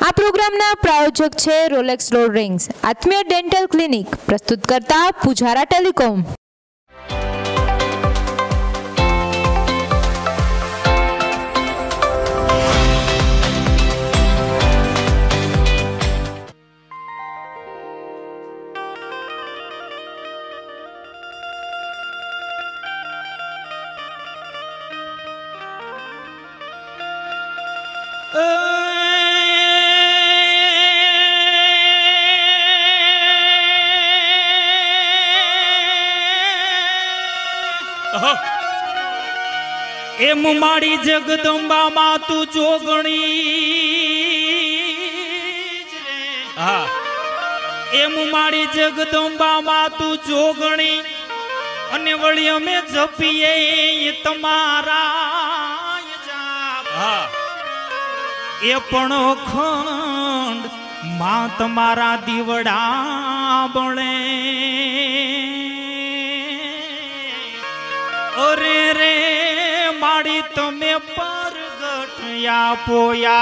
આ પ્રોગ્રામના પ્રાયોજક છે રોલેક્સ રોડ રિંગ્સ આત્મીય ડેન્ટલ ક્લિનિક, પ્રસ્તુત કરતા પુજારા ટેલિકોમ। एम माड़ी जगदंबा मा तू जोगणी हाँ एम माड़ी जगदंबा मा तू जोगणी अने वळियो में जपिए तमारा हाँ ए पण खंड मां तमारा दीवड़ा बणे अरे रे माड़ी तमे परगट या पोया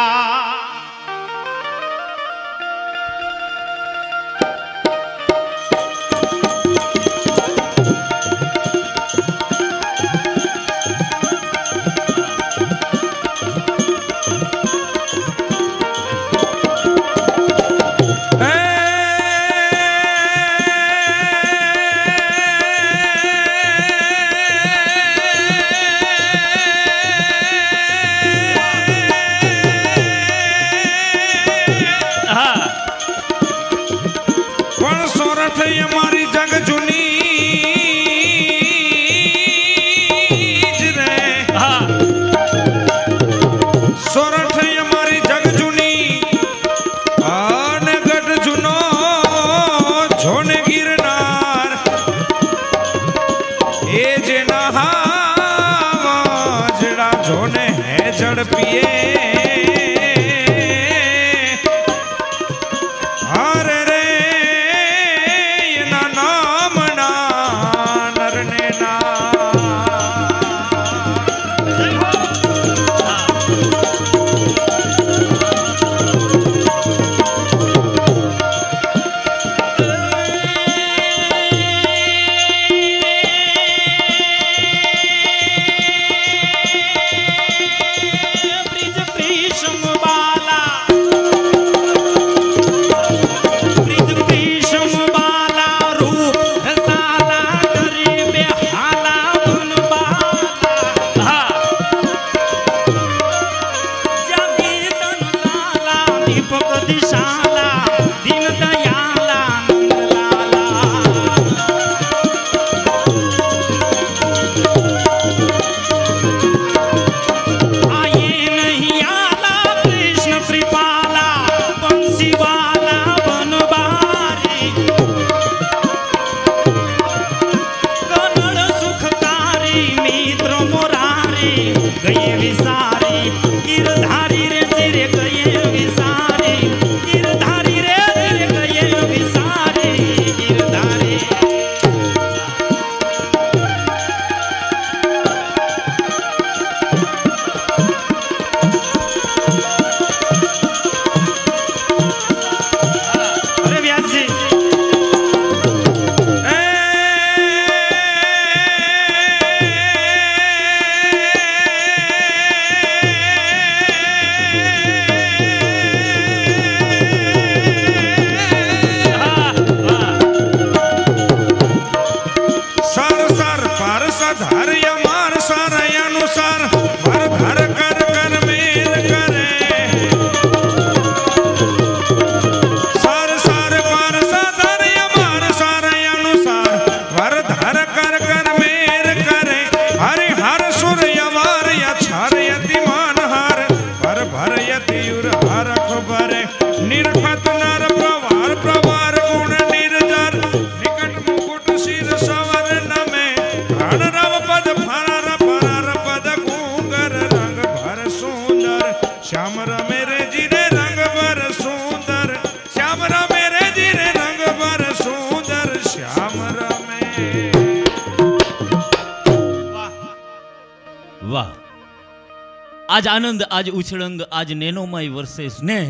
आज आनंद, आज उछळंग, आज नेनोमय वर्षे स्नेह,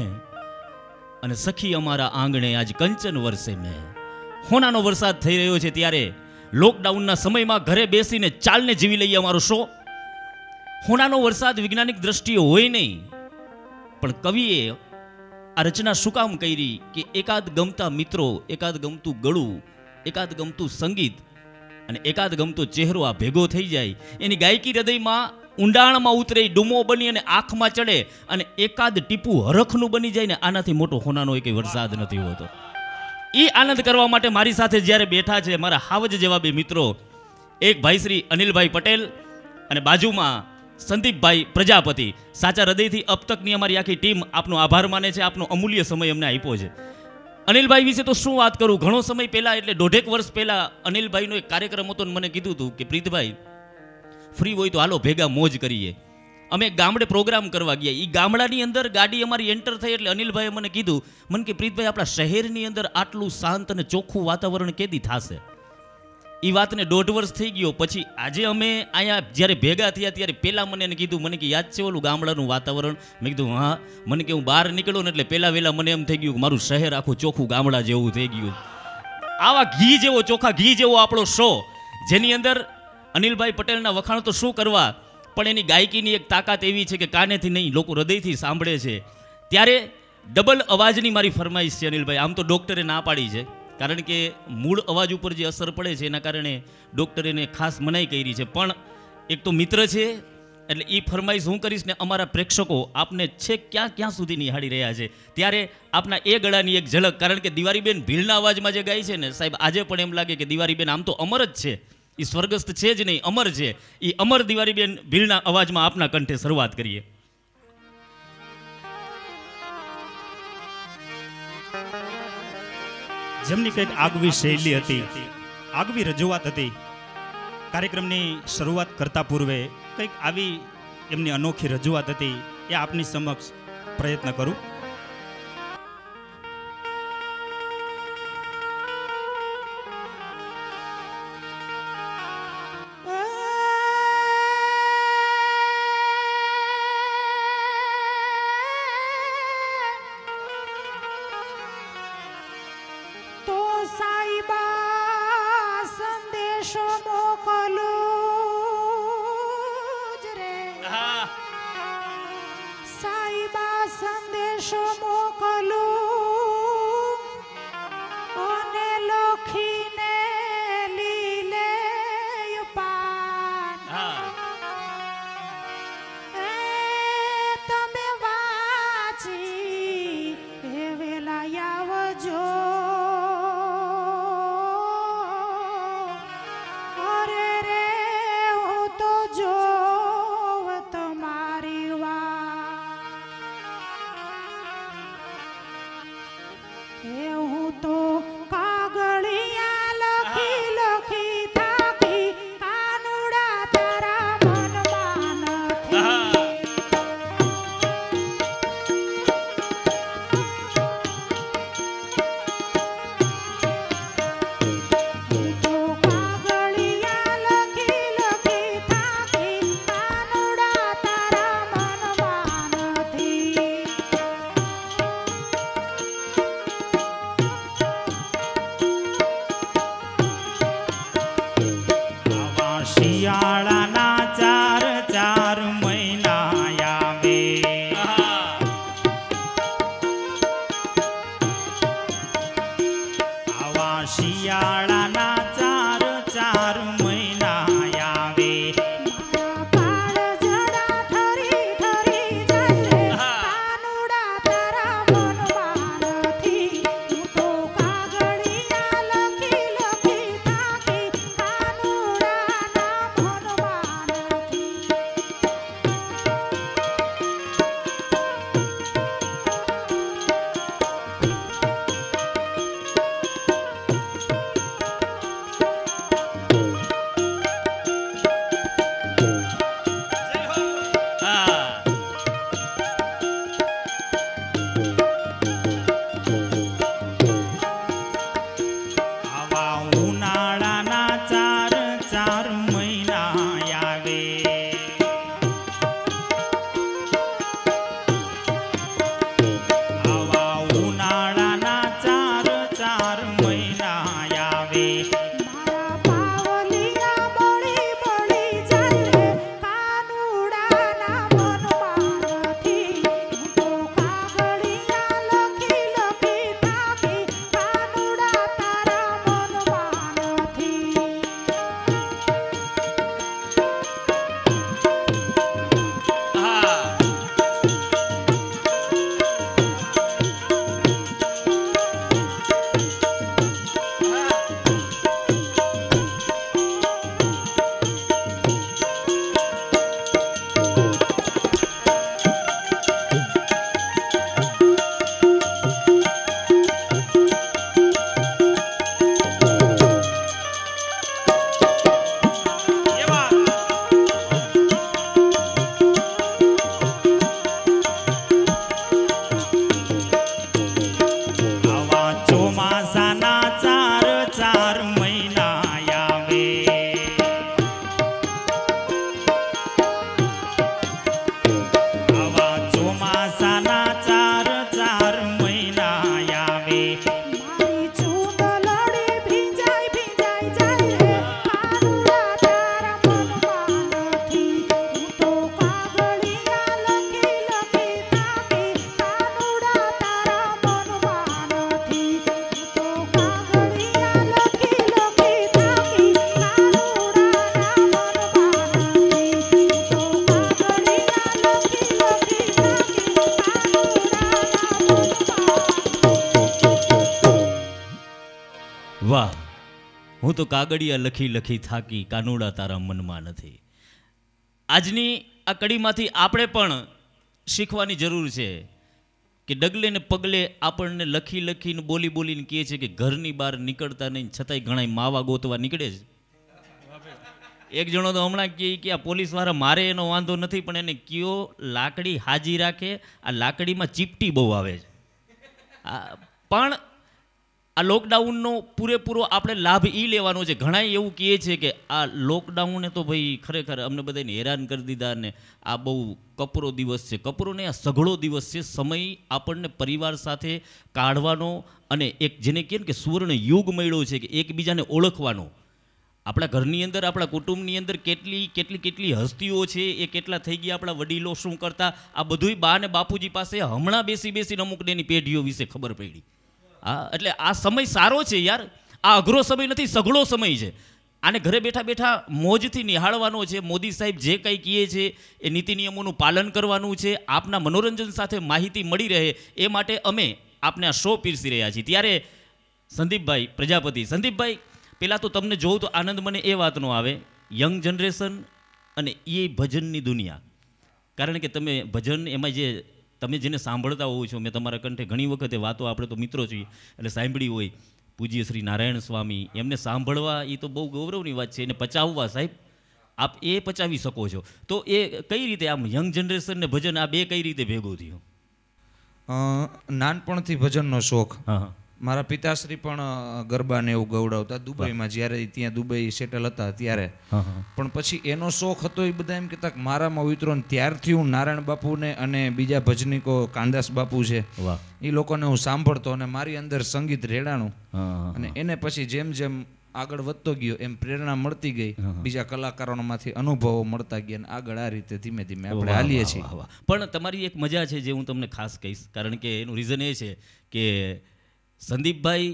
અને સખી અમારા આંગણે આજ કંચન વરસે મેં. હોનાનો વરસાદ થઈ રહ્યો છે ત્યારે લોકડાઉનના સમયમાં ઘરે બેસીને ચાલને જીવી લઈએ અમારો શો. હોનાનો વરસાદ વૈજ્ઞાનિક દ્રષ્ટિએ હોય નહીં, પણ કવિએ આ રચના શું કામ કરી કે એકાદ ગમતા મિત્રો, એકાદ ગમતું ગળું, એકાદ ગમતું સંગીત અને એકાદ ગમતો ચહેરો આ ભેગો થઈ જાય, એની ગાયકી હૃદયમાં ઊંડાણમાં ઉતરે, ડૂમો બની અને આંખમાં ચડે અને એકાદ ટીપું હરખનું બની જાય ને, આનાથી મોટો હોનાનો એક વરસાદ નથી હોતો. એ આનંદ કરવા માટે મારી સાથે જ્યારે બેઠા છે મારા હાવજ જેવા બે મિત્રો, એક ભાઈ શ્રી અનિલભાઈ પટેલ અને બાજુમાં સંદીપભાઈ પ્રજાપતિ. સાચા હૃદયથી અબ તકની અમારી આખી ટીમ આપનો આભાર માને છે, આપનો અમૂલ્ય સમય અમને આપ્યો છે. અનિલભાઈ વિશે તો શું વાત કરું, ઘણો સમય પહેલા એટલે 1.5 વર્ષ પહેલા અનિલભાઈનો એક કાર્યક્રમ હતો, મને કીધું હતું કે પ્રીતભાઈ ફ્રી હોય તો હાલો ભેગા મોજ કરીએ. અમે ગામડે પ્રોગ્રામ કરવા ગયા. એ ગામડાની અંદર ગાડી અમારી એન્ટર થઈ એટલે અનિલભાઈએ મને કીધું, મને કે પ્રીતભાઈ આપણા શહેરની અંદર આટલું શાંત અને ચોખ્ખું વાતાવરણ કેદી થશે. એ વાતને 1.5 વર્ષ થઈ ગયો. પછી આજે અમે અહીંયા જ્યારે ભેગા થયા ત્યારે પહેલાં મને એને કીધું, મને કે યાદ છે ઓલું ગામડાનું વાતાવરણ? મેં કીધું હા. મને કે હું બહાર નીકળ્યો ને એટલે પહેલાં વહેલા મને એમ થઈ ગયું કે મારું શહેર આખું ચોખ્ખું ગામડા જેવું થઈ ગયું. આવા ઘી જેવો, ચોખ્ખા ઘી જેવો આપણો શો, જેની અંદર અનિલભાઈ પટેલના વખાણ તો શું કરવા, પણ એની ગાયકીની એક તાકાત એવી છે કે કાનેથી નહીં, લોકો હૃદયથી સાંભળે છે. ત્યારે ડબલ અવાજની મારી ફરમાઈશ છે અનિલભાઈ. આમ તો ડૉક્ટરે ના પાડી છે, કારણ કે મૂળ અવાજ ઉપર જે અસર પડે છે એના કારણે ડૉક્ટરે એને ખાસ મનાઈ કરી છે. પણ એક તો મિત્ર છે એટલે એ ફરમાઈશ હું કરીશ ને અમારા પ્રેક્ષકો આપને છેક ક્યાં સુધી નિહાળી રહ્યા છે. ત્યારે આપના એ ગળાની એક ઝલક, કારણ કે દિવારીબેન ભીલના અવાજમાં જે ગાય છે ને સાહેબ, આજે પણ એમ લાગે કે દિવારીબેન આમ તો અમર જ છે, એ સ્વર્ગસ્થ છે જ નહીં, અમર છે. એ અમર દિવારીબેન ભીલના અવાજમાં આપના કંઠે શરૂઆત કરીએ. જેમની કંઈક આગવી શૈલી હતી, આગવી રજૂઆત હતી, કાર્યક્રમની શરૂઆત કરતા પૂર્વે કંઈક આવી એમની અનોખી રજૂઆત હતી, એ આપની સમક્ષ પ્રયત્ન કરું. વાહ, હું તો કાગળિયા લખી લખી થાકી, કાનુડા તારા મનમાં નથી. આજની આ કડીમાંથી આપણે પણ શીખવાની જરૂર છે કે ડગલે ને પગલે આપણને લખી લખીને બોલી બોલીને કહે છે કે ઘરની બહાર નીકળતા નહીં, છતાંય ઘણા માવા ગોતવા નીકળે છે. એક જણો તો હમણાં કહે કે આ પોલીસવાળા મારે એનો વાંધો નથી, પણ એને કયો લાકડી હાજી રાખે, આ લાકડીમાં ચીપટી બહુ આવે છે. પણ આ લોકડાઉનનો પૂરેપૂરો આપણે લાભ એ લેવાનો છે. ઘણા એવું કહે છે કે આ લોકડાઉને તો ભાઈ ખરેખર અમને બધાને હેરાન કરી દીધા ને આ બહુ કપરો દિવસ છે. કપરો ને આ સઘળો દિવસ છે. સમય આપણને પરિવાર સાથે કાઢવાનો અને એક જેને કહે ને કે સુવર્ણ યુગ મળ્યો છે કે એકબીજાને ઓળખવાનો. આપણા ઘરની અંદર, આપણા કુટુંબની અંદર કેટલી હસ્તીઓ છે, એ કેટલા થઈ ગયા, આપણા વડીલો શું કરતા, આ બધુંય બા ને બાપુજી પાસે હમણાં બેસીને અમુક એની પેઢીઓ વિશે ખબર પડી. હા, એટલે આ સમય સારો છે યાર. આ અઘરો સમય નથી, સઘળો સમય છે. આને ઘરે બેઠા બેઠા મોજથી નિહાળવાનો છે. મોદી સાહેબ જે કંઈ કહે છે એ નીતિ નિયમોનું પાલન કરવાનું છે. આપના મનોરંજન સાથે માહિતી મળી રહે એ માટે અમે આપને આ શો પીરસી રહ્યા છીએ. ત્યારે સંદીપભાઈ પ્રજાપતિ, સંદીપભાઈ પહેલાં તો તમને જોઉં તો આનંદ મને એ વાતનો આવે, યંગ જનરેશન અને એ ભજનની દુનિયા. કારણ કે તમે ભજન એમાં જે તમે જેને સાંભળતા હોવ છો, મેં તમારા કંઠે ઘણી વખતે વાતો, આપણે તો મિત્રો છીએ એટલે સાંભળી હોય, પૂજ્ય શ્રી નારાયણ સ્વામી, એમને સાંભળવા એ તો બહુ ગૌરવની વાત છે. એને પચાવવા સાહેબ આપ એ પચાવી શકો છો. તો એ કઈ રીતે આમ યંગ જનરેશન ને ભજન આ બે કઈ રીતે ભેગું થયું? નાનપણથી ભજનનો શોખ. હા હા, મારા પિતાશ્રી પણ ગરબાને એવું ગવડાવતા દુબઈમાં, જ્યારે ત્યાં દુબઈ સેટલ હતા ત્યારે. પણ પછી એનો શોખ હતો, એ બધા એમ કહેતા કે મારામાં ઉતરો ને ત્યારથી હું નારાયણ બાપુને અને બીજા ભજનીકો કાનદાસ બાપુ છે એ લોકોને હું સાંભળતો અને મારી અંદર સંગીત રેડાણું. અને એને પછી જેમ જેમ આગળ વધતો ગયો એમ પ્રેરણા મળતી ગઈ, બીજા કલાકારોમાંથી અનુભવો મળતા ગયા અને આગળ આ રીતે ધીમે ધીમે આપણે હાલીએ છીએ. પણ તમારી એક મજા છે જે હું તમને ખાસ કહીશ, કારણ કે એનું રીઝન એ છે કે સંદીપભાઈ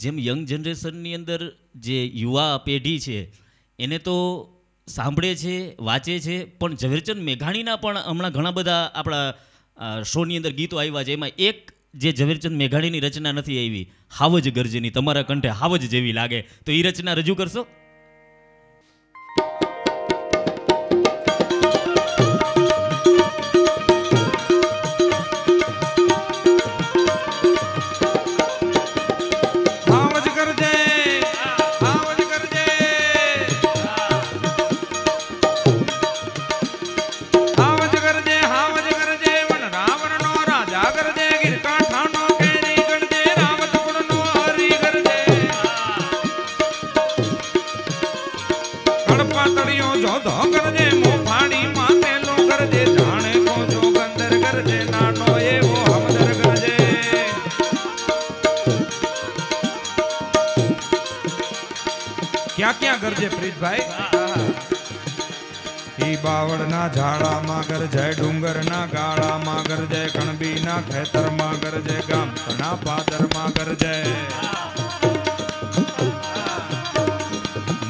જેમ યંગ જનરેશનની અંદર જે યુવા પેઢી છે એને તો સાંભળે છે, વાંચે છે, પણ ઝવેરચંદ મેઘાણીના પણ હમણાં ઘણા બધા આપણા શોની અંદર ગીતો આવ્યા છે. એમાં એક જે ઝવેરચંદ મેઘાણીની રચના નથી આવી, હાવજ ગરજેની, તમારા કંઠે હાવજ જેવી લાગે, તો એ રચના રજૂ કરશો? ક્યાં ગરજે પ્રીતભાઈ? ઈ બાવળના ઝાડામાં ગરજે, ડુંગરના ગાળામાં ગરજે, કણબીના ખેતરમાં ગરજે, ગામના પાદરમાં ગરજે,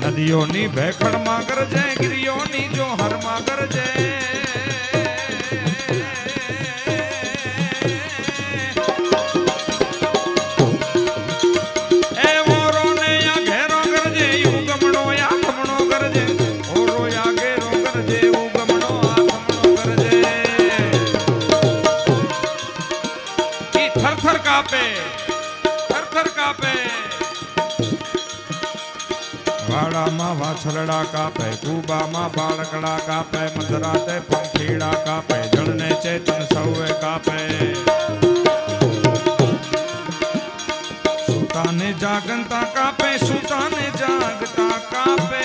નદીઓની ભેખડમાં ગરજે, ગિરિયોની જોહરમાં ગરજે. વાડામાં વાછરડા કાપે, કુબામાં બાળકડા કાપે, મધરાતે પંખીડા કાપે, જળને ચેતન સૌએ કાપે, સુતાને જાગતા કાપે, સુતાને જાગતા કાપે.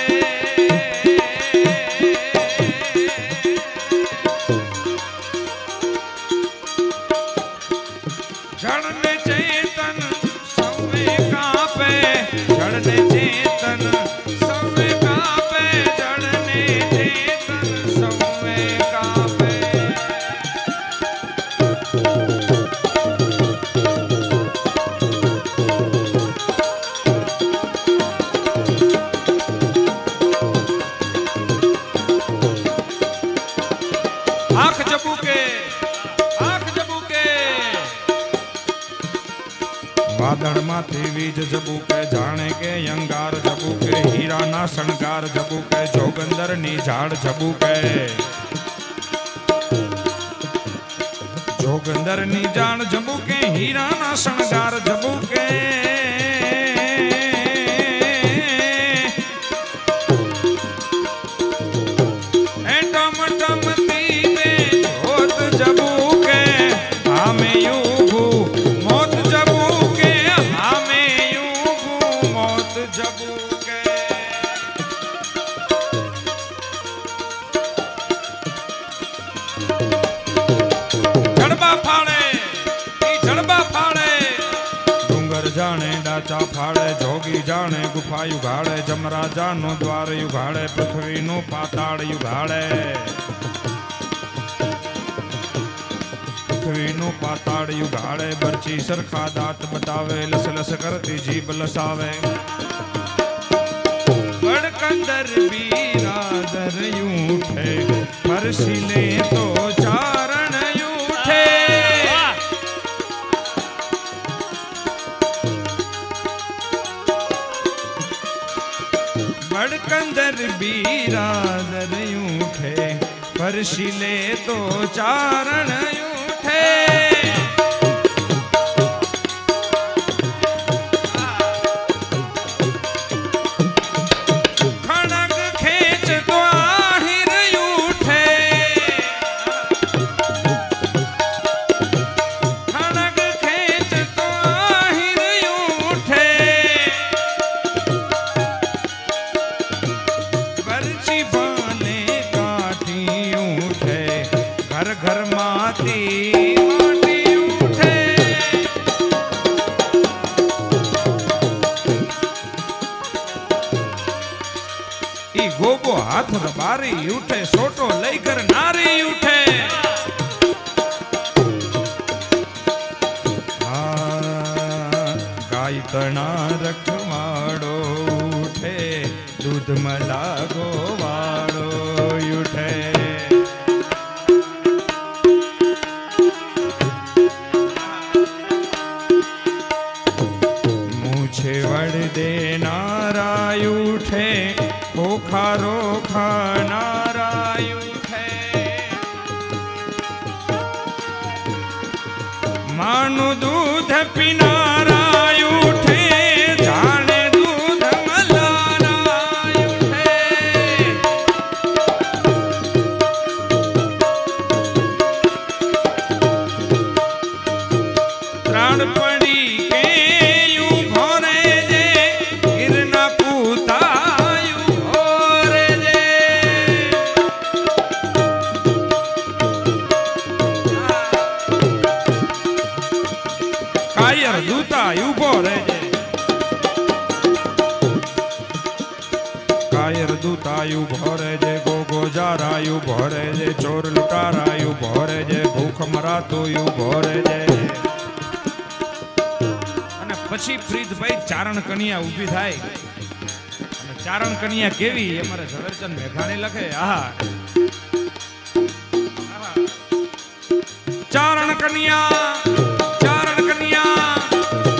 જળને ચેતન સૌએ કાપે, જળને ચેતન સૌએ કાપે, જળને ચેતન સૌએ કાપે. આંખ જબુકે, આંખ જબુકે, વાદળમાંથી વીજ ઝબૂકે જાણે કે અંગાર ઝબૂકે હીરાના શણગાર ઝબૂકે જોગંદરની ઝાડ ઝબૂકે જોગંદરની ઝાડ ઝબૂકે હીરાના શણગાર ઝબૂકે એ ટમ ટમતી ને જોત ઝબૂકે આમે યુગું મોત ઝબૂકે આમે યુગું મોત ઝબૂકે જડબા ફાળે ઈ જડબા ફાળે ડુંગર જાણે ડાચા ફાળે જોગી જાણે ગુફા યુગાડે જમરાજાનું દ્વાર યુગાડે પૃથ્વીનું પાતાળ યુગાડે પૃથ્વીનું પાતાળ યુગાડે બરછી સરખા દાંત બતાવે લસ લસ કરતી જીભ લસાવે બડકંદર બીરાદર યુઠે ફરસી લે તો ચારણ યુઠે બડકંદર બીરાદર યુઠે ફરસી લે તો ચારણ યુઠે ખણગ ખેંચ તો આહિર યુઠે ખણગ ખેંચ તો આહિર યુઠે બરછી બાને કાઠી ઉઠે ઘર ઘર માતી માટી ઉઠે ઈ ગોગો હાથ રબારી ઉઠે સોટો લઈ કર નારી ઉઠે ગાય તણા રખવાડો ઉઠે દૂધ મલા ગોવાળો ઉઠે મૂછે વડ દેનારા ઉઠે ખોખારો ખાનારા ઉઠે માનું દૂધ પીનારા ઉઠે જાણે દૂધ મલારા ઉઠે ત્રાણ પડી કે યુ ભોરે જે ગિરના પૂતાયું ભોરે જે કાયર દૂતા ઉભો રહેજે કાયર દૂતા ઉભો રહેજે ગોગો જારા ઉભો રહેજે ચોર લૂંટારા ઉભો રહેજે ભૂખ મરાતો ઉભો રહેજે અને પછી ફરીદભાઈ ચારણ કન્યા ઊભી થાય અને ચારણ કન્યા કેવી એ મારે ઝવેરચંદ મેઘાણી લખે આહા ચારણ કન્યા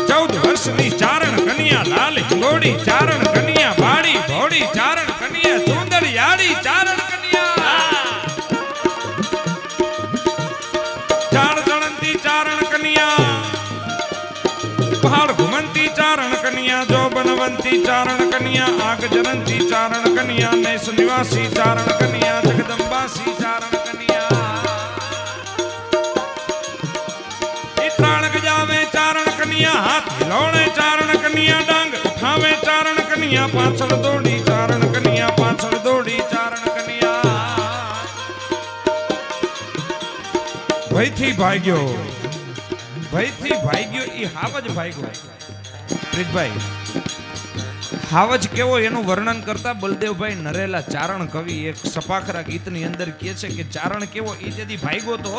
14 વર્ષની ચારણ કન્યા લાલ હિંગોડી ચારણ કન્યા બાડી ભોડી ચારણ કન્યા સુંદર યાડી ચારણ કન્યા ચાર જણંતી ચારણ કન્યા પહાડ ઘુમંતી ચારણ કન્યા જો બનવંતી ચારણ કન્યા આગ જરંતી ચારણ કન્યા નેસ નિવાસી ચારણ કન્યા જગદંબાસી ચારણ કન્યા ત્રાણ ગજાવે ચારણ કન્યા હાથ હિલોણે ચારણ કન્યા ડાંગ ઉઠાવે ચારણ કન્યા પાછળ દોડી ચારણ કન્યા પાછળ દોડી ચારણ કન્યા ભયથી ભાગ્યો ઈ હાવજ ભાગ્યો પ્રીતભાઈ હાવજ કેવો એનું વર્ણન કરતા બલદેવભાઈ નરેલા ચારણ કવિ એક સપાખરા ગીતની અંદર કહે છે કે ચારણ કેવો ઈ જેદી ભાગ્યો તો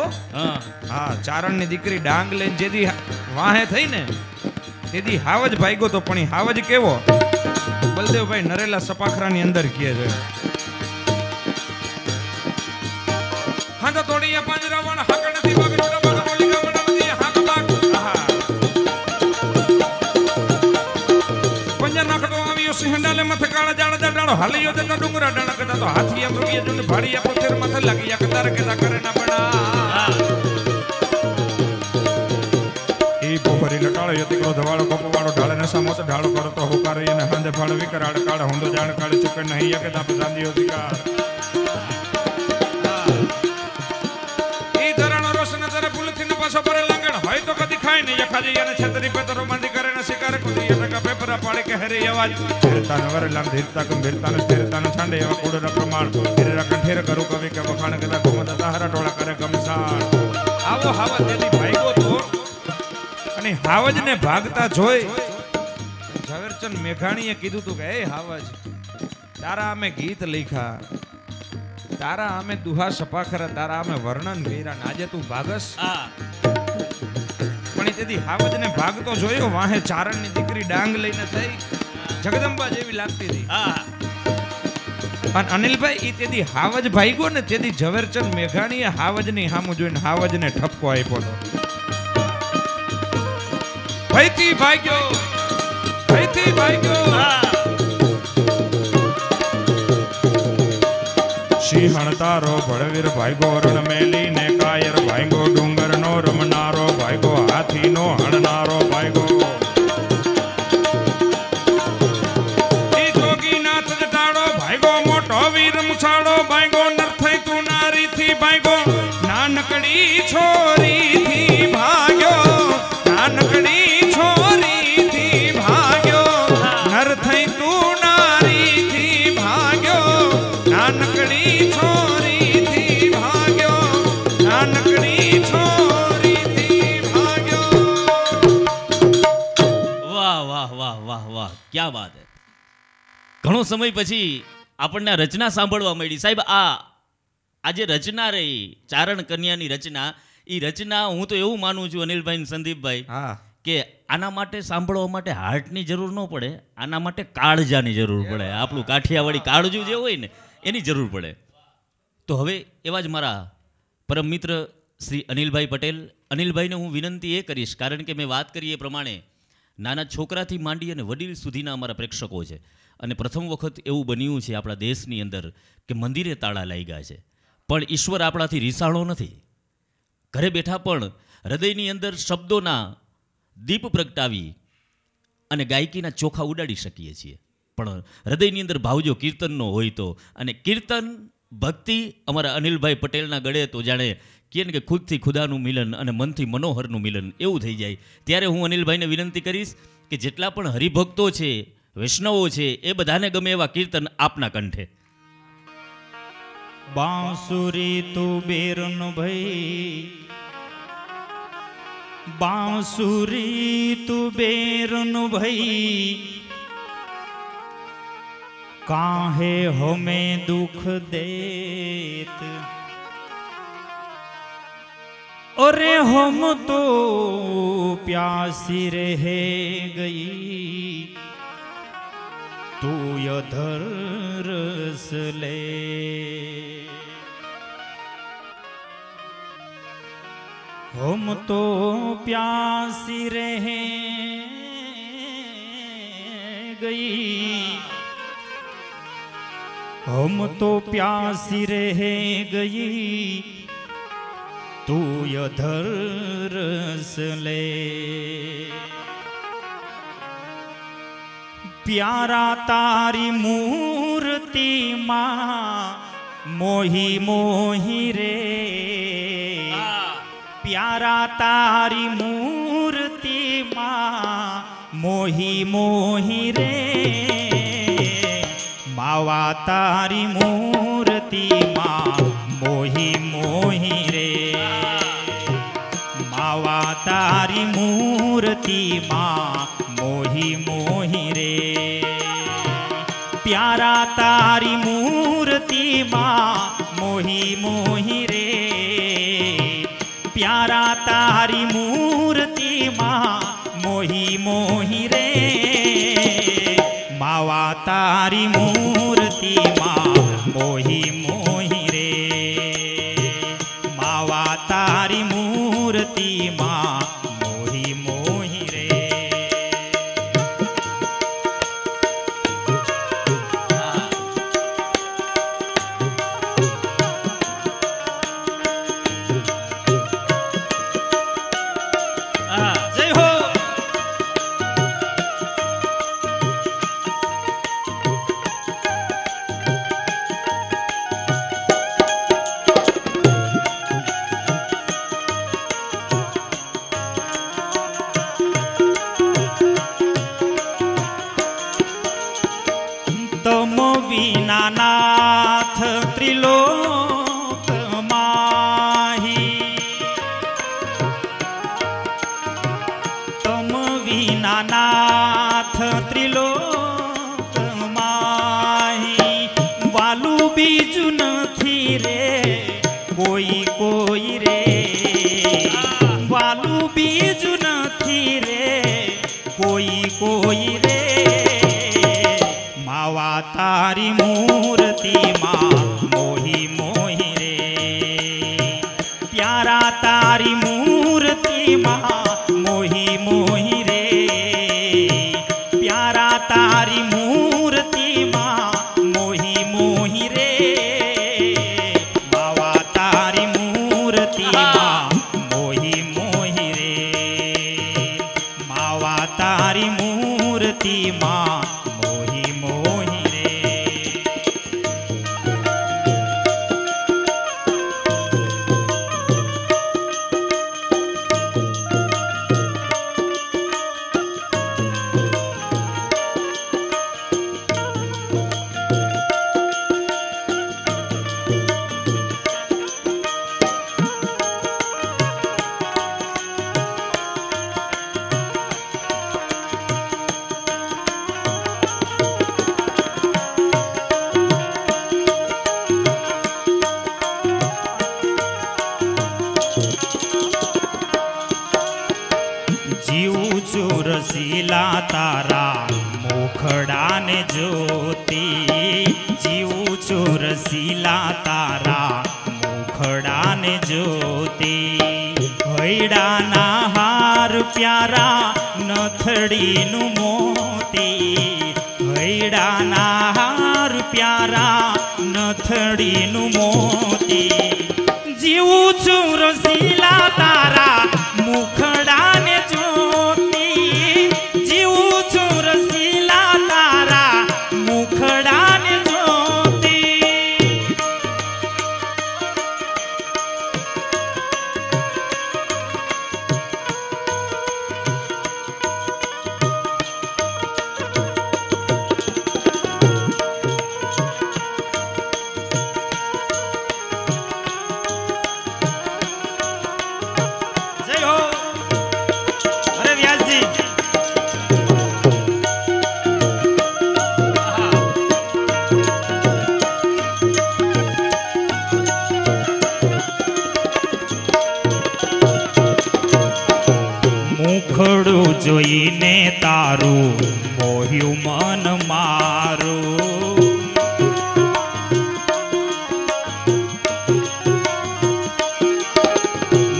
હા ચારણની દીકરી ડાંગ લઈને જેદી વાહે થઈ ને તેદી હાવજ ભાગ્યો તો પણ ઈ હાવજ કેવો બલદેવભાઈ નરેલા સપાખરાની અંદર કહે છે હા તો તોડી પાંજરાવણ હાકણથી વગડોડા બોલી ગવડમથી હાક બાક આહા હાલિયો દેતા ડુંગરા ડાણા કદા તો હાથીયા મૃગીયા જુંડ ભાડિયા પથ્થર માથે લાગી એકદાર કેદા કરે ના બના ઈ પોખરી લટાળે યતિકરો ધવાળો કપવાળો ઢાળે ને સામોસ ઢાળો કરતો હોકારી અને હાંદે ફાળ વિકરાળ કાળ હુંડો જાણ કાળ ચુકે નહીં એકદા પસાંદીઓ શિકાર ઈ ધરણ રોસ નજર ભૂલથી ન પાછો પર લાંગણ હોય તો કદી ખાય ને યખાજી અને છતરી પેતરો મંડી કરે ને શિકાર કુદી એટકા પેપરા પાડે કે હરે અવાજ ધીરતા નવર લામ ધીરતા ગંભીરતા ને સ્થિરતા ને છાંડે એવા કુડના પ્રમાણ ધીરા કંઠેર કરું કવિ કે વખાણ કદા ઘુમત તાહરા ટોળા કરે ગમસાણ આવો હાવા તેની ભાઈગો તો અને હાવજ ને ભાગતા જોઈ ઝવેરચંદ મેઘાણીએ કીધું તું કે એ હાવજ તારા અમે ગીત લખ્યા તારા અમે દુહા સપાખરા તારા અમે વર્ણન કર્યા આજે તું ભાગસ પણ તેથી હાવજ ને ભાગતો જોયો વાહે ચારણ ની દીકરી ડાંગ લઈને થઈ જગદંબા જેવી લાગતી હતી અને અનિલભાઈ ઈ તેથી હાવજ ભાગ્યો ને તેથી ઝવેરચંદ મેઘાણીએ હાવજ ની સામું જોઈને હાવજ ને ઠપકો આપ્યો હતો ભઈથી ભાગ્યો સિંહણ તારો ભળવીર ભાઈગો રણ મેલી ને કાયર ભાઈગો ડુંગર નો રમનારો ભાઈગો હાથી નો હણનારો ભાઈગો જોગીનાથ જટાડો ભાઈગો મોટો વીર મુછાડો ભાઈગો નરથઈ તું નારી થી ભાઈગો નાનકડી છોરી થી ભાગ્યો નાનકડી છોરી થી ભાગ્યો નરથઈ તું નારી થી ભાગ્યો નાનકડી છોરી થી ભાગ્યો નાનકડી છોરી થી ભાગ્યો વાહ વાહ વાહ વાહ વાહ ક્યા વાત હે ઘણો સમય પછી આપણને આ રચના સાંભળવા મળી સાહેબ આ જે રચના રહી ચારણ કન્યાની રચના એ રચના હું તો એવું માનું છું અનિલભાઈ ને સંદીપભાઈ કે આના માટે સાંભળવા માટે હાર્ટની જરૂર ન પડે આના માટે કાળજાની જરૂર પડે આપણું કાઠિયાવાડી કાળજું જે હોય ને એની જરૂર પડે તો હવે એવા જ મારા પરમ મિત્ર શ્રી અનિલભાઈ પટેલ અનિલભાઈને હું વિનંતી એ કરીશ કારણ કે મેં વાત કરી એ પ્રમાણે નાના છોકરાથી માંડી અને વડીલ સુધીના અમારા પ્રેક્ષકો છે અને પ્રથમ વખત એવું બન્યું છે આપણા દેશની અંદર કે મંદિરે તાળા લાગ્યા છે પણ ઈશ્વર આપણાથી રીસાળો નથી ઘરે બેઠા પણ હૃદયની અંદર શબ્દોના દીપ પ્રગટાવી અને ગાયકીના ચોખા ઉડાડી શકીએ છીએ પણ હૃદયની અંદર ભાવ જો કીર્તનનો હોય તો અને કીર્તન ભક્તિ અમારા અનિલભાઈ પટેલના ગળે તો જાણે કહે ને કે ખુદથી ખુદાનું મિલન અને મનથી મનોહરનું મિલન એવું થઈ જાય ત્યારે હું અનિલભાઈને વિનંતી કરીશ કે જેટલા પણ હરિભક્તો છે વૈષ્ણવો છે એ બધાને ગમે એવા કીર્તન આપના કંઠે बांसुरी तू बेरन भई बांसुरी तू बेरन भई काहे हमें दुख देत अरे हम तो प्यासी रह गई तू अधर रस ले हम तो प्यासी रह गई हम तो प्यासी रह गई तू अधर रस ले प्यारा तारी मूर्ति माँ मोही मोही रे प्यारा तारी मूर्ति माँ मोही मोही रे मावा तारी मूर्ति माँ मोही मोही रे मावा तारी मूर्ति माँ मोही मोही रे प्यारा तारी मूर्ति माँ मोही मोही रे प्यारा तारी मूर्ति माँ मोही मोही रे मावा तारी मूर्ति माँ मोही मोही रे मावा तारी मूर्ति माँ मोही मोही रे નાથ ત્રિલોક માહી વાલું બીજું નથી રે કોઈ કોઈ રે વાલું બીજું નથી રે કોઈ કોઈ રે માવા તારી મૂર્તિમાં મોહી મોહી રે પ્યારા તારી મૂર્તિમાં મોહી મોહી રે પ્યારા તારી મૂર્તિમાં મોહી મોહી રે બાવા તારી મૂર્તિમાં મોહી મોહી રે માવા તારી મૂર્તિમાં મોહી મોહી રે જીવું છું રસીલા તારા મુખડાને જોતી જીવું છું રસીલા તારા મુખડાને જોતી હૈડાના હાર પ્યારા નથડીનું મોતી હૈડાના હાર પ્યારા નથડીનું મોતી જીવું છું રસીલા તારા મુખડાને જોતી જીવું છું રસીલા તારા મુખડાને જોતી જય હો અરે વ્યાસજી મુખડું જોઈને તારું મોહ્યું મન મારું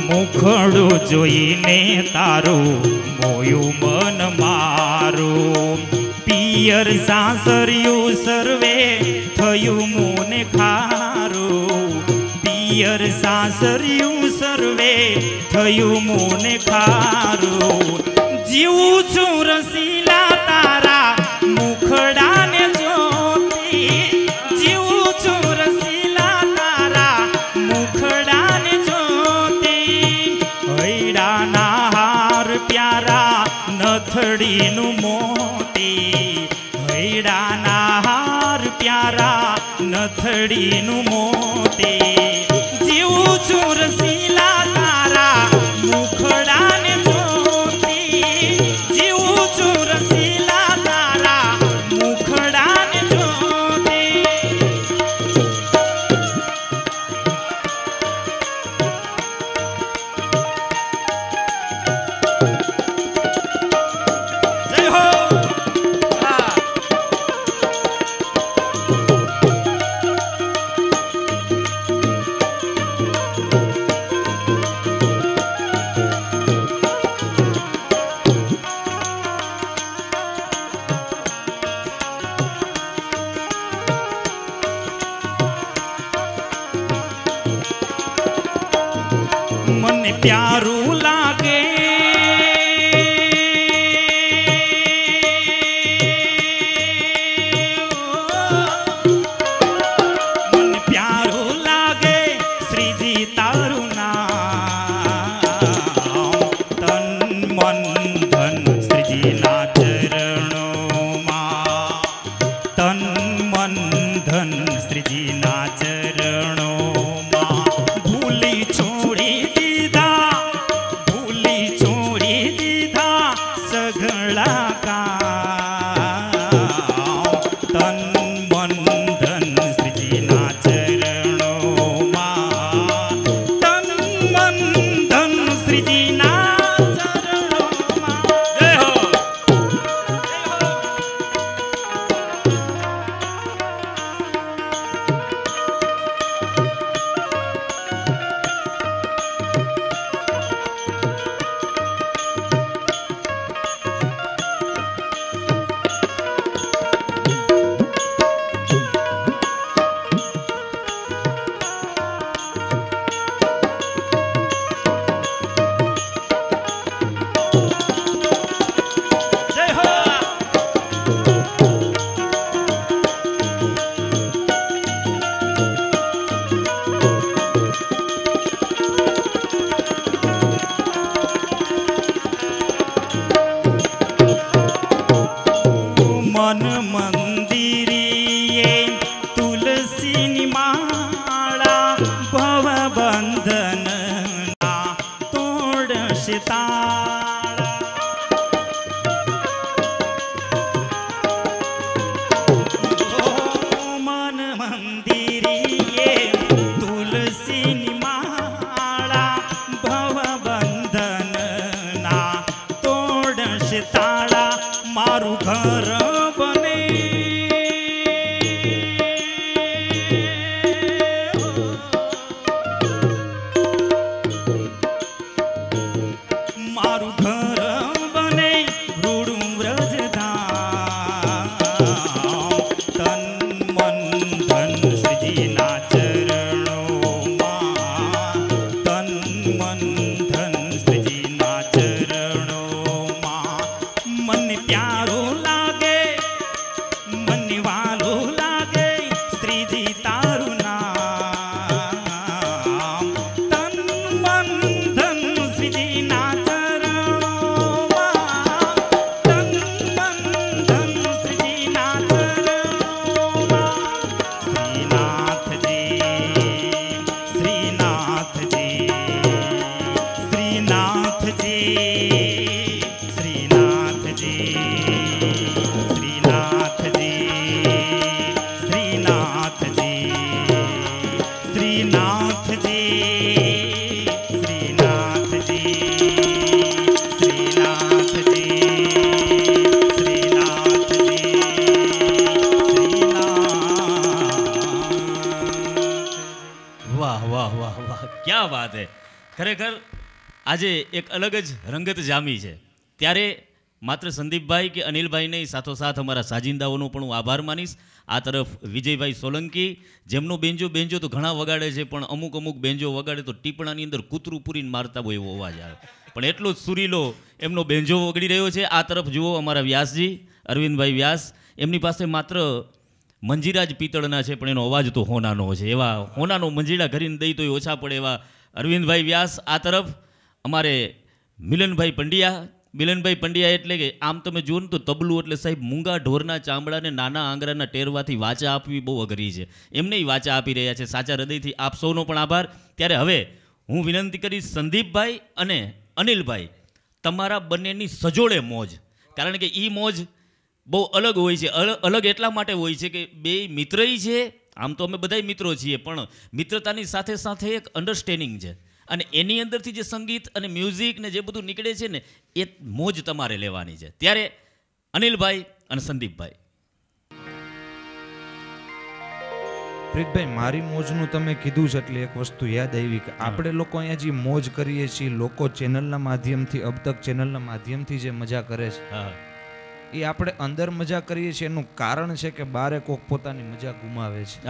મુખડું જોઈને તારું મોયું મન મારું પિયર સાસરિયું સર્વે થયું મુને ખારું પિયર સાસરિયું સર્વે થયું મુને ખારું જીવું છું રસીલા તારા મુખડાને જોતી જીવું છું રસીલા તારા મુખડાને જોતી હૈડાના હાર પ્યારા નથડીનું મોતી હૈડાના હાર પ્યારા નથડીનું મોતી જીવું છું રસીલા તારા મુખડાને જોતી જીવું છું રસીલા તારા મુખડાને જોતી જય હો હા મને પ્યારું લાગે મને પ્યારું લાગે શ્રીજી તારું નામ તન મન ધન શ્રીજીના ચરણોમાં તન મન ધન શ્રીજીના ચરણોમાં ભૂલી છોડી દીધા સઘળા કામ તન મન ધન શ્રીજીના ચરણોમાં તન મન ધન શ્રીજીના ચરણોમાં જય હો મન મંદિરીએ તુલસીની માળા ભવ બંધનના તોડશે તાળા મન મંદિરીએ તુલસીની માળા ભવ બંધનના તોડશે તાળા મારું ઘર બને મારું ઘર બને રૂડું વ્રજધામ તન મન ધન શ્રીજીના ચરણોમાં તન મન ધન શ્રીજીના ચરણોમાં મને પ્યારો લાગે મને વાલો લાગે શ્રીજી તારું નામ તન મન ધન શ્રીજીના ચરણોમાં તન મન ધન શ્રીજીના ચરણોમાં શ્રીનાથજી શ્રીનાથજી વાહ વાહ વાહ વાહ ક્યાં વાત હે ખરેખર આજે એક અલગ જ રંગત જામી છે ત્યારે માત્ર સંદીપભાઈ કે અનિલભાઈ નહીં સાથોસાથ અમારા સાજિંદાઓનો પણ હું આભાર માનીશ આ તરફ વિજયભાઈ સોલંકી જેમનો બેન્જો તો ઘણા વગાડે છે પણ અમુક બેન્જો વગાડે તો ટીપણાની અંદર કૂતરું પૂરીને મારતા હોય એવો અવાજ આવે પણ એટલો જ સુરીલો એમનો બેન્જો વગડી રહ્યો છે આ તરફ જુઓ અમારા વ્યાસજી અરવિંદભાઈ વ્યાસ એમની પાસે માત્ર મંજીરા જ પિત્તળના છે પણ એનો અવાજ તો હોનાનો છે એવા હોનાનો મંજીરા કરીને દઈ તો ઓછા પડે એવા અરવિંદભાઈ વ્યાસ આ તરફ અમારે મિલનભાઈ પંડ્યા એટલે કે આમ તમે જુઓ ને તો તબલું એટલે સાહેબ મૂંગા ઢોરના ચામડાને નાના આંગળાના ટેરવાથી વાચા આપવી બહુ અઘરી છે એમને વાચા આપી રહ્યા છે સાચા હૃદયથી આપ સૌનો પણ આભાર ત્યારે હવે હું વિનંતી કરીશ સંદીપભાઈ અને અનિલભાઈ તમારા બંનેની સજોડે મોજ કારણ કે એ મોજ બહુ અલગ હોય છે અલગ એટલા માટે હોય છે કે બે મિત્રય છે આમ તો અમે બધાય મિત્રો છીએ પણ મિત્રતાની સાથે સાથે એક અન્ડરસ્ટેન્ડિંગ છે અને એની અંદરથી જે સંગીત અને મ્યુઝિક ને જે બધું નીકળે છે ને એ મોજ તમારે લેવાની છે ત્યારે અનિલભાઈ અને સંદીપભાઈ પ્રીતભાઈ મારી મોજનું તમે કીધું છે એટલે એક વસ્તુ યાદ આવી કે આપણે લોકો અહીંયા જે મોજ કરીએ છીએ લોકો ચેનલના માધ્યમથી અબ તક ચેનલના માધ્યમથી જે મજા કરે છે એ આપણે અંદર મજા કરીએ છીએ એનું કારણ છે કે બારે કોક પોતાની મજા ગુમાવે છે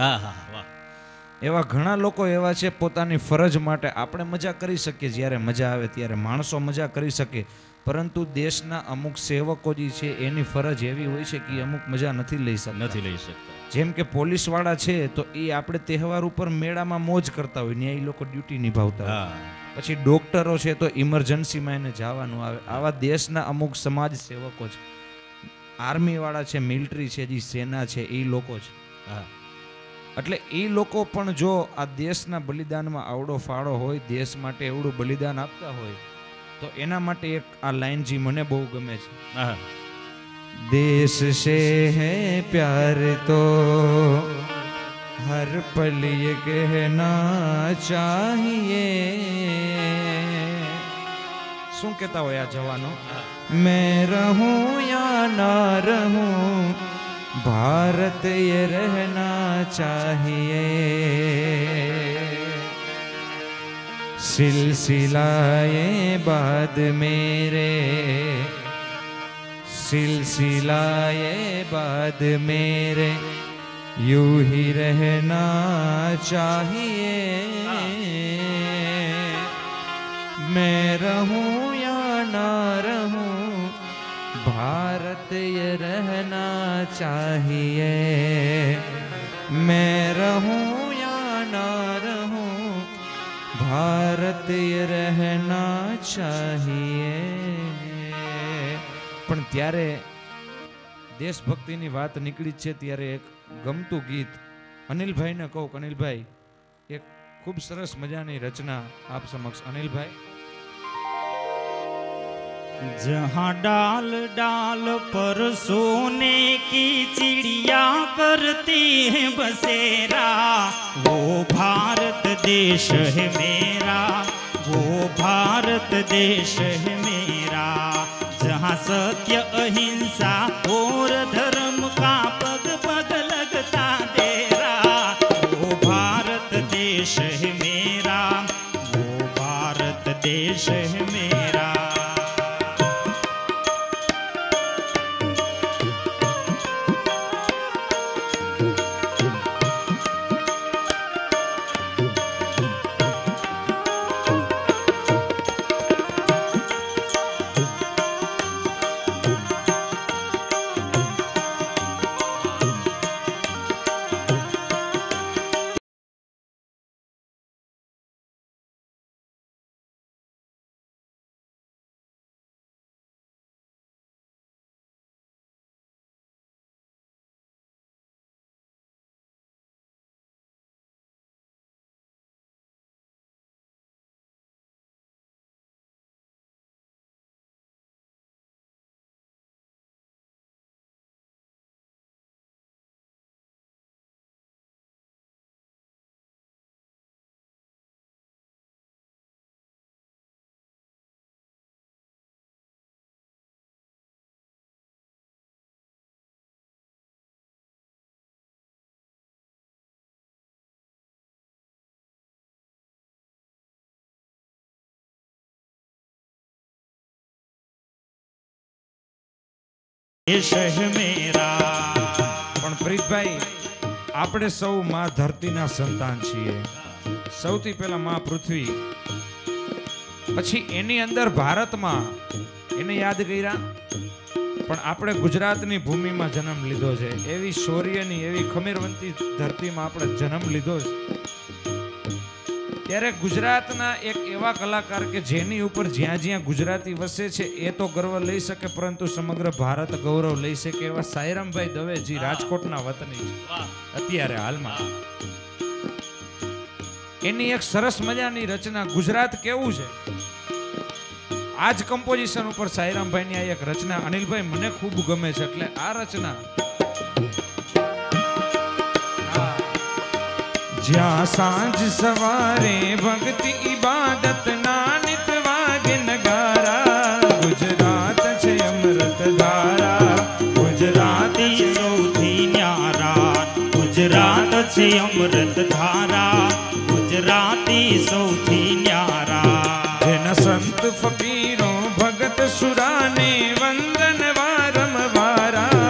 એવા ઘણા લોકો એવા છે પોતાની ફરજ માટે આપણે મજા કરી શકીએ જ્યારે મજા આવે ત્યારે માણસો મજા કરી શકે પરંતુ દેશના અમુક સેવકો જે છે એની ફરજ એવી હોય છે કે અમુક મજા નથી લઈ શકતા જેમ કે પોલીસવાળા છે તો એ આપણે તહેવાર ઉપર મેળામાં મોજ કરતા હોય ને એ લોકો ડ્યુટી નિભાવતા હોય પછી ડોક્ટરો છે તો ઇમરજન્સીમાં એને જવાનું આવે આવા દેશના અમુક સમાજ સેવકો છે આર્મી વાળા છે મિલિટરી છે જે સેના છે એ લોકો છે એટલે એ લોકો પણ જો આ દેશના બલિદાનમાં આવડો ફાળો હોય દેશ માટે એવડું બલિદાન આપતા હોય તો એના માટે એક આ લાઈન જી મને બહુ ગમે છે. આહા. देश से है प्यार तो हर पल ये कहना चाहिए. શું કહેતા હોય આ જવાનો? मैं रहूं या ना रहूं भारत ये रहना चाहिए. सिलसिलाए बाद मेरे सिलसिलाए बाद मेरे यूं ही रहना चाहिए. मैं रहूं या ना रहूं भारत ये रहना चाहिए. मैं रहूं या ना रहूं ભારત રહેના ચાહીએ. પણ ત્યારે દેશભક્તિની વાત નીકળી છે ત્યારે એક ગમતું ગીત અનિલભાઈને કહું કે અનિલભાઈ એક ખૂબ સરસ મજાની રચના આપ સમક્ષ. અનિલભાઈ. जहाँ डाल डाल पर सोने की चिड़िया करती है बसेरा वो भारत देश है मेरा वो भारत देश है मेरा जहाँ सत्य अहिंसा और धर्म का पग पग लगता तेरा वो भारत देश है मेरा वो भारत देश है मेरा. देश है मेरा. પણ પ્રીતભાઈ આપણે સૌ માં ધરતીના સંતાન છીએ. સૌથી પહેલા માં પૃથ્વી, પછી એની અંદર ભારતમાં એને યાદ કર્યા. પણ આપણે ગુજરાતની ભૂમિમાં જન્મ લીધો છે, એવી શૌર્યની એવી ખમીરવંતી ધરતીમાં આપણે જન્મ લીધો છે. ત્યારે ગુજરાતના એક એવા કલાકાર કે જેની ઉપર જ્યાં જ્યાં ગુજરાતી વસે છે એ તો ગર્વ લઈ શકે, પરંતુ સમગ્ર ભારત ગૌરવ લઈ શકે એવા સાયરામભાઈ દવેજી રાજકોટના વતની છે અત્યારે હાલમાં. એની એક સરસ મજાની રચના ગુજરાત કેવું છે આ જ કમ્પોઝિશન ઉપર સાયરામભાઈની આ એક રચના અનિલભાઈ મને ખૂબ ગમે છે. એટલે આ રચના જ્યાં સાંજ સવારે ભક્તિ ઇબાદત ના નિત વાગે નગારા ગુજરાત છે અમૃત ધારા ગુજરાતી સૌથી ન્યારા ગુજરાત છે અમૃત ધારા ગુજરાતી સૌથી ન્યારા. જેના સંત ફકીરો ભગત સુરાને વંદન વારંવારા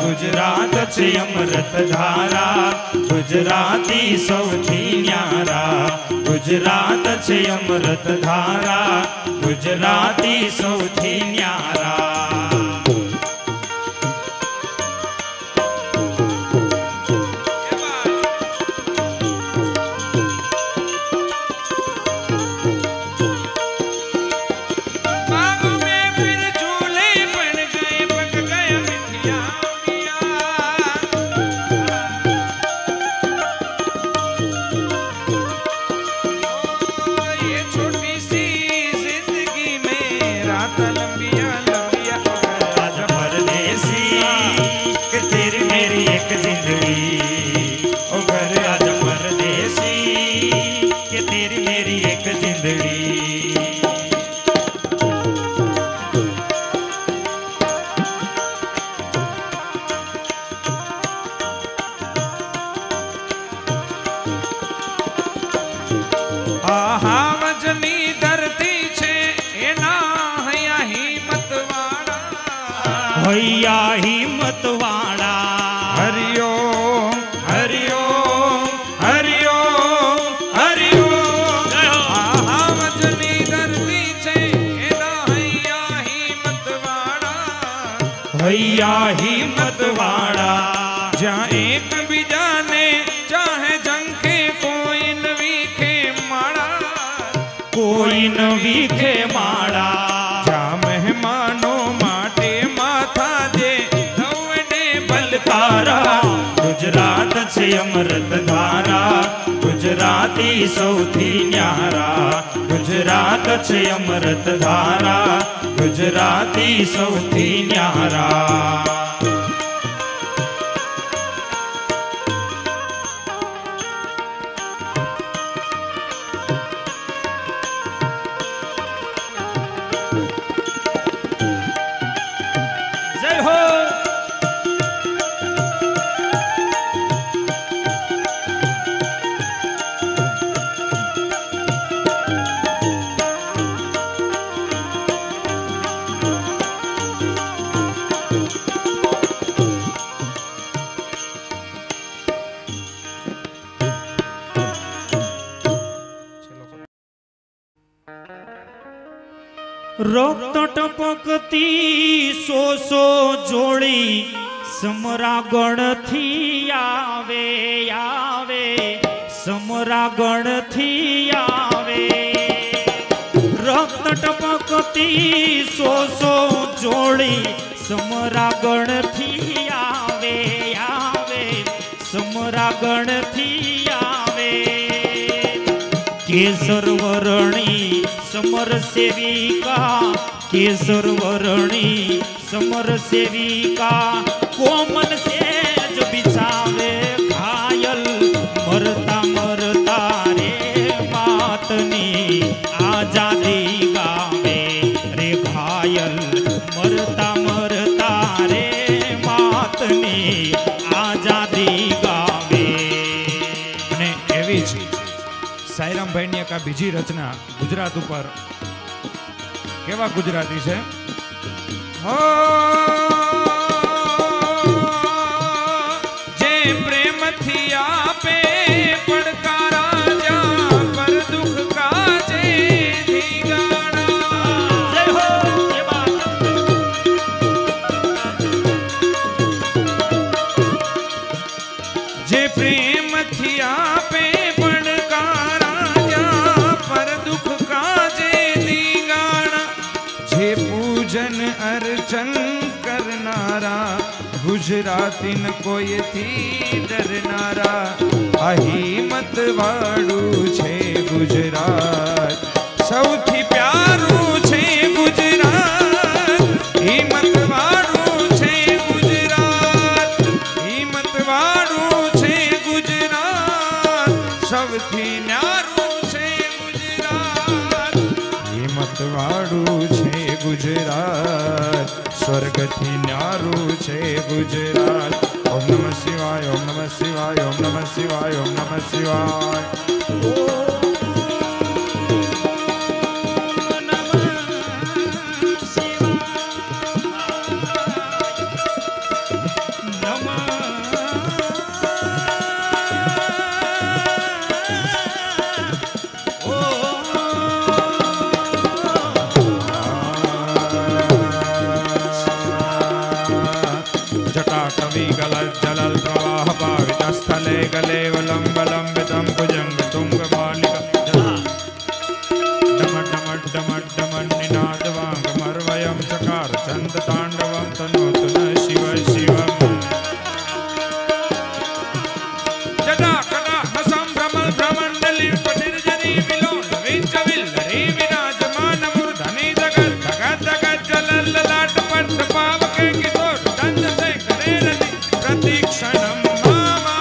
ગુજરાત છે અમૃત ધારા ગુજરાતી સૌથી ન્યારા ગુજરાત છે અમૃત ધારા ગુજરાતી સૌથી ન્યારા. छोटी सी जिंदगी में હૈયા હિંમત વાળા હરિઓમ હરિઓમ હરિઓમ હરિઓમ આહા વચની ધરતી છે એના હૈયા હિંમત વાળા હૈયા હિંમત વાળા જ્યાં એક બીજાને ચાહે જંખે કોઈ ન વીખે માળા કોઈ ન વીખે માળા જ્યાં મહેમાનો માટે માથા દે નવડે તારા ગુજરાત છે અમૃત ધારા ગુજરાતી સૌથી ન્યારા ગુજરાત છે અમૃત ધારા ગુજરાતી સૌથી ન્યારા જય હો રક્ત ટપકતી સોસો જોડી સમરાગણથી આવે આવે સમરાગણથી આવે રક્ત ટપકતી સોસો જોડી સમરાગણથી આવે આવે સમરાગણથી આવે કેસર વર્ણી समर सेविका केसर वर्णी समर सेविका कोमल से जो बिछावे घायल मरता मरता रे मातनी आजादी गावे रे घायल मरता मरता रे मातनी आजादी गावे અને એવી છે સાયરામભાઈની એક આ બીજી રચના ગુજરાત ઉપર કેવા ગુજરાતી છે હો જે પ્રેમથી આપે પડકારા જા પર દુઃખ કાજે ધીગાણા જય હો એ બાત જે પ્રેમથી આપે पूजन अर्चन करनारा गुजराती न कोई थी डरनारा आ हिम्मत वाળું છે ગુજરાત સૌથી પ્યારું છે ગુજરાત હિમ્મત વાળું છે ગુજરાત હિમ્મત વાળું છે ગુજરાત સૌથી ન્યારું છે ગુજરાત હિમ્મત વાળું છે ગુજરાત સ્વર્ગથી ન્યારું છે ગુજરાત ઓમ નમઃ શિવાય ઓમ નમઃ શિવાય ઓમ નમઃ શિવાય ઓમ નમઃ શિવાય जलल प्रवाह पावित स्थले गले वलंब लंबितम भुजंग तुंग मालिका डम डम डम डम निनाद वांग मर्वयम चकार चंद तांडवम तनोतु न शिव शिवम जटा कटा हसम भ्रमल भ्रमंडली पटिर्जनी विलोल विंच विल्लरी विराजमान मूर्धनि जगत जगत जगत जलल लाट पट पावके किशोर दंड से करे रति प्रतीक्षणम मामा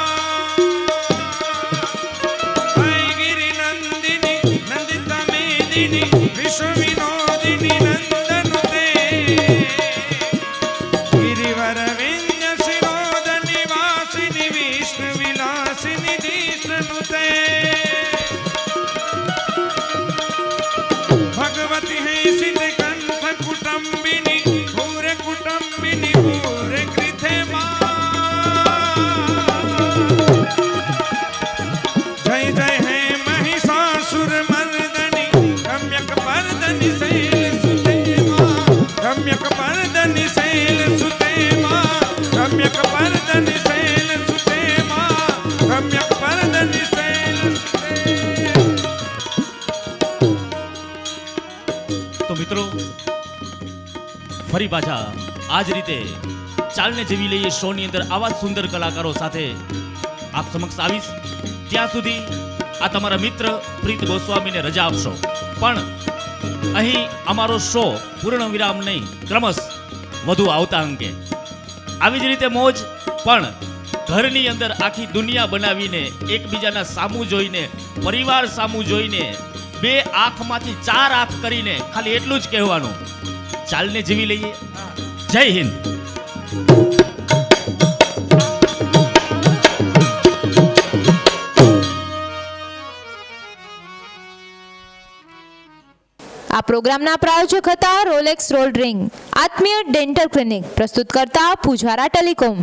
गिरि नंदिनी नंदिता मेदिनी विश्व विनोदिनी नंदनुते વીની પૂરે કૃથે જય જય હે મહિષાસુર મર્દની રમ્યક પરદની શૈલ સુતે રમ્યક પરદની શૈલ સુતે રમ્યક પરદની શૈલ સુતે રમ્યક પરદની શૈલ સુતે. તો મિત્રો ફરી પાછા આ જ રીતે ચાલને જીવી લઈએ શોની અંદર આવા જ સુંદર કલાકારો સાથે આપ સમક્ષ આવીશ. ત્યાં સુધી આ તમારા મિત્ર પ્રીત ગોસ્વામીને રજા આપશો. પણ અહીં અમારો શો પૂર્ણ વિરામ નહીં, ક્રમશ વધુ આવતા અંકે આવી જ રીતે મોજ પણ ઘરની અંદર આખી દુનિયા બનાવીને એકબીજાના સામું જોઈને પરિવાર સામું જોઈને બે આંખમાંથી ચાર આંખ કરીને ખાલી એટલું જ કહેવાનું, ચાલને જીવી લઈએ. જય હિન્દ. આ પ્રોગ્રામના પ્રાયોજક હતા રોલેક્સ રોલ્ડ રિંગ, આત્મીય ડેન્ટલ ક્લિનિક, પ્રસ્તુત કરતા પૂજારા ટેલિકોમ.